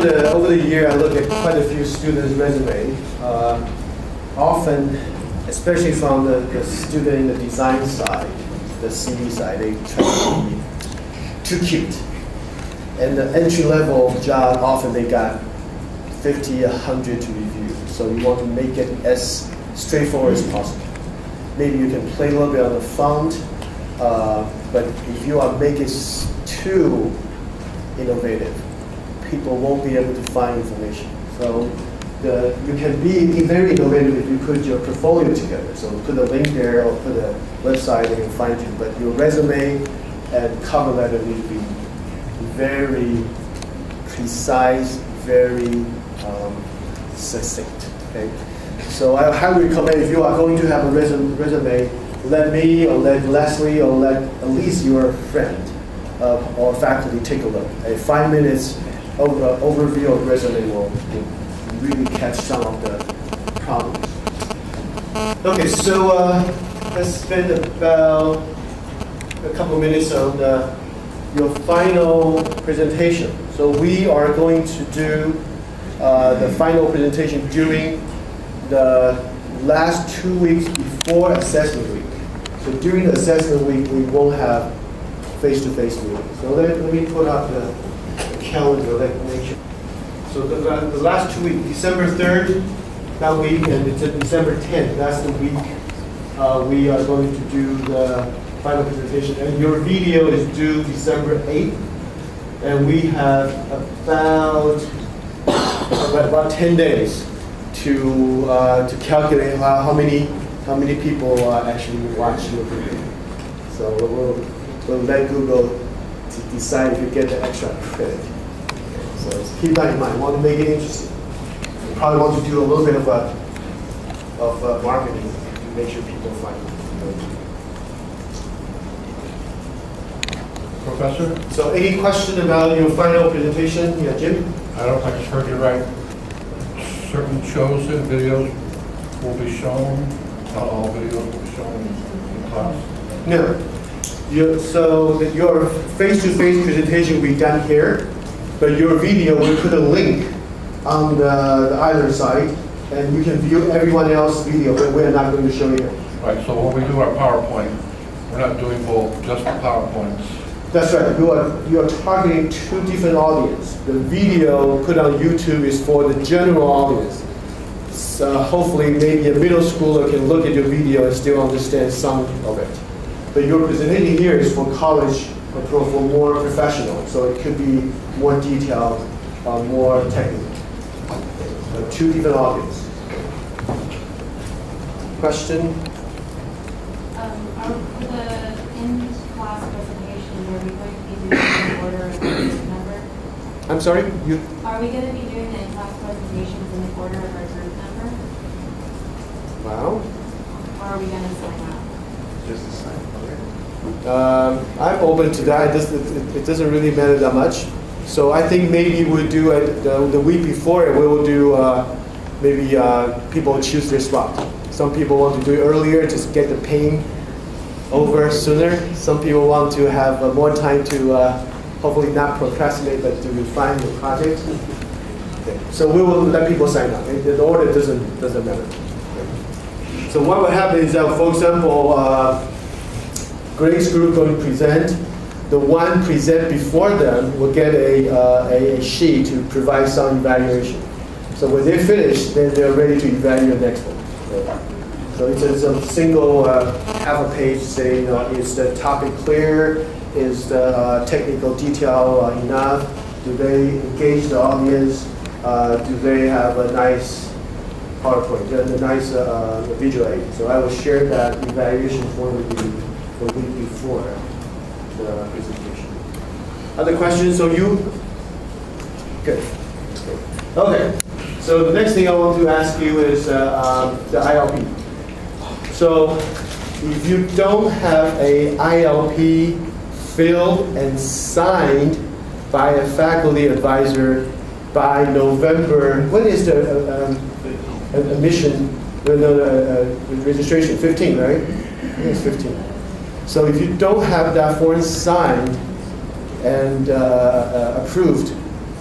over the year, I look at quite a few students' resume. Often, especially from the student in the design side, the CD side, they try to be too cute. And the entry-level job, often they got 50, 100 to review. So you want to make it as straightforward as possible. Maybe you can play a little bit on the font, but if you are making it too innovative, people won't be able to find information. So you can be very innovative if you put your portfolio together. So put a link there or put a website they can find you. But your resume and cover letter need to be very precise, very succinct. Okay? So I highly recommend if you are going to have a resume, let me or let Leslie or let at least your friend or faculty take a look. A 5 minutes overview of resume will really catch some of the problems. Okay, so let's spend about a couple minutes on your final presentation. So we are going to do the final presentation during the last 2 weeks before assessment week. So during the assessment week, we won't have face-to-face meetings. So let me put up the calendar. Make sure. So the last 2 weeks, December 3rd, that week, and it's December 10th. That's the week we are going to do the final presentation. And your video is due December 8th, and we have about 10 days to calculate how many people actually watch your video. So we'll let Google to decide if you get the extra credit. So keep that in mind. Want to make it interesting. You probably want to do a little bit of marketing to make sure people find it. Professor? So any question about your final presentation? Yeah, Jim? I don't think I heard you right. Certain shows and videos will be shown, not all videos will be shown in class. No. So your face-to-face presentation will be done here, but your video will put a link on the either side, and you can view everyone else's video, but we're not going to show you. Right, so when we do our PowerPoint, we're not doing both, just the PowerPoints. That's right. You are targeting two different audiences. The video put on YouTube is for the general audience. So hopefully, maybe a middle schooler can look at your video and still understand some of it. But your presentation here is for college or for more professional. So it could be more detailed, more technical. Two different audiences. Question? For the in-class presentation, are we going to be doing in order of group number? I'm sorry? Are we going to be doing the in-class presentations in the order of our group number? Wow. Or are we going to sign up? Just a sign. Okay. I'm open to that. It doesn't really matter that much. So I think maybe we'll do it the week before. We will do maybe people choose their spot. Some people want to do it earlier, just get the pain over sooner. Some people want to have more time to hopefully not procrastinate, but to refine the project. Okay. So we will let people sign up. The order doesn't matter. Okay. So what will happen is that, for example, Grace group going to present. The one present before them will get a sheet to provide some evaluation. So when they finish, then they're ready to evaluate the next one. So it's a single half a page saying, is the topic clear? Is the technical detail enough? Do they engage the audience? Do they have a nice PowerPoint, a nice visual aid? So I will share that evaluation form with you the week before the presentation. Other questions? So you? Good. Okay. So the next thing I want to ask you is the ILP. So if you don't have a ILP filled and signed by a faculty advisor by November, when is the admission, registration? 15, right? I think it's 15. So if you don't have that form signed and approved,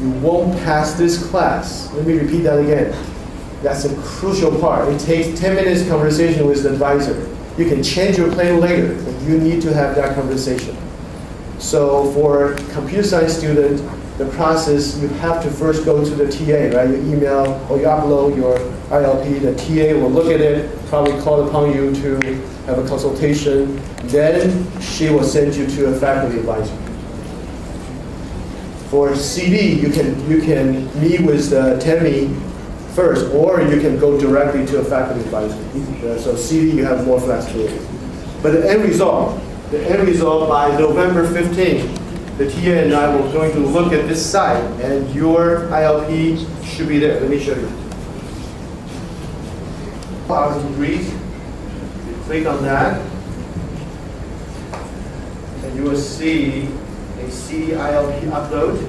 you won't pass this class. Let me repeat that again. That's a crucial part. It takes 10 minutes conversation with the advisor. You can change your plan later, but you need to have that conversation. So for computer science student, the process, you have to first go to the TA, right? You email or you upload your ILP, the TA will look at it, probably call upon you to have a consultation. Then she will send you to a faculty advisor. For CD, you can meet with Tammy first, or you can go directly to a faculty advisor. So CD, you have more flexibility. But the end result by November 15th, the TA and I will going to look at this site, and your ILP should be there. Let me show you. Our degrees, you click on that, and you will see a CD ILP upload.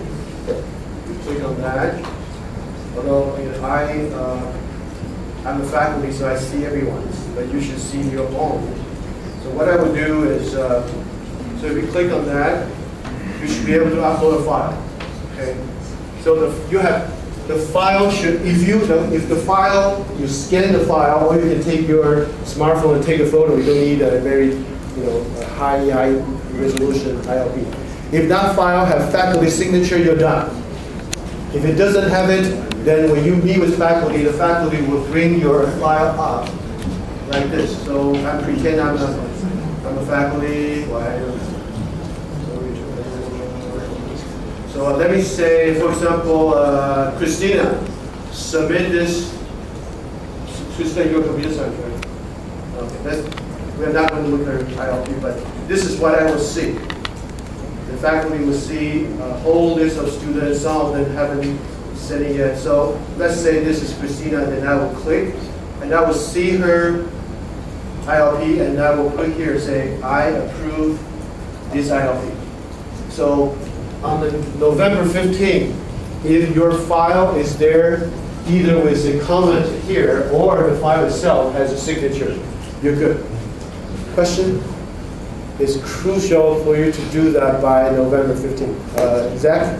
You click on that. Although I'm a faculty, so I see everyone's, but you should see your own. So what I will do is, so if you click on that, you should be able to upload a file. Okay. So the file should, if the file, you scan the file, or you can take your smartphone and take a photo. You don't need a very, a high resolution ILP. If that file has faculty signature, you're done. If it doesn't have it, then when you meet with faculty, the faculty will bring your file up like this. So I pretend I'm a faculty. So let me say, for example, Christina, submit this. Christina, you're a computer science, right? Okay, we're not going to look at ILP, but this is what I will see. The faculty will see a whole list of students, some of them haven't sent it yet. So let's say this is Christina, then I will click, and I will see her ILP, and I will click here and say, I approve this ILP. So on the November 15th, if your file is there, either with a comment here, or the file itself has a signature, you're good. Question? It's crucial for you to do that by November 15th. Zach?